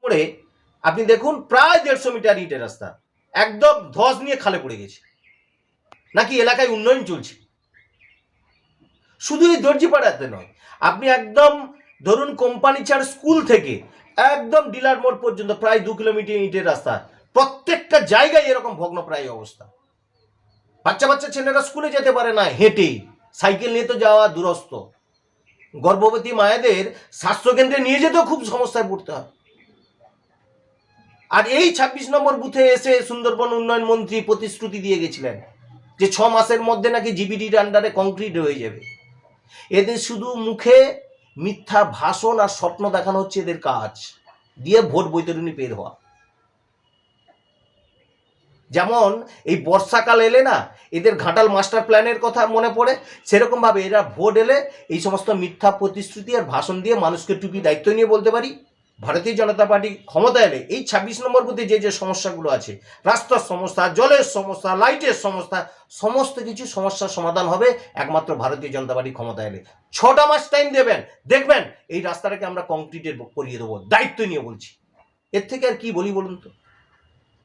পড়ে আপনি দেখুন প্রায় 150 মিটার ইটের রাস্তা একদম ধস নিয়ে খালে পড়ে গেছে। নাকি এলাকায় উন্নয়ন চলছে? শুধু এই দর্জিপাড়াতে নয়, আপনি একদম ধরুন কোম্পানি ছাড় স্কুল থেকে একদম ডিলার মোড় পর্যন্ত প্রায় 2 কিলোমিটার ইটের রাস্তা, প্রত্যেকটা জায়গায় এরকম ভগ্নপ্রায় অবস্থা। বাচ্চা বাচ্চা ছেলেরা স্কুলে যেতে পারে না হেঁটেই, সাইকেল নিয়ে তো যাওয়া দুরস্ত। গর্ভবতী মায়েদের স্বাস্থ্যকেন্দ্রে নিয়ে যেতেও খুব সমস্যায় পড়তে হয়। আর এই 26 নম্বর বুথে এসে সুন্দরবন উন্নয়ন মন্ত্রী প্রতিশ্রুতি দিয়ে গেছিলেন যে 6 মাসের মধ্যে নাকি জিবিডির আন্ডারে কংক্রিট হয়ে যাবে। এদের শুধু মুখে মিথ্যা ভাষণ আর স্বপ্ন দেখানো হচ্ছে এদের কাজ, দিয়ে ভোট বৈতরণী পের হওয়া। যেমন এই বর্ষাকাল এলে না এদের ঘাটাল মাস্টার প্ল্যানের কথা মনে পড়ে, সেরকম ভাবে এরা ভোট এলে এই সমস্ত মিথ্যা প্রতিশ্রুতি আর ভাষণ দিয়ে মানুষকে টুপি দায়িত্ব নিয়ে বলতে পারি ভারতীয় জনতা পার্টি ক্ষমতা এলে এই 26 নম্বর বুথে যে যে সমস্যাগুলো আছে, রাস্তার সমস্যা, জলের সমস্যা, লাইটের সমস্যা, সমস্ত কিছু সমস্যার সমাধান হবে একমাত্র ভারতীয় জনতা পার্টি ক্ষমতা এলে। 6টা মাস টাইম দেবেন, দেখবেন এই রাস্তাটাকে আমরা কংক্রিটের করিয়ে দেবো, দায়িত্ব নিয়ে বলছি। এর থেকে আর কি বলি বলুন তো।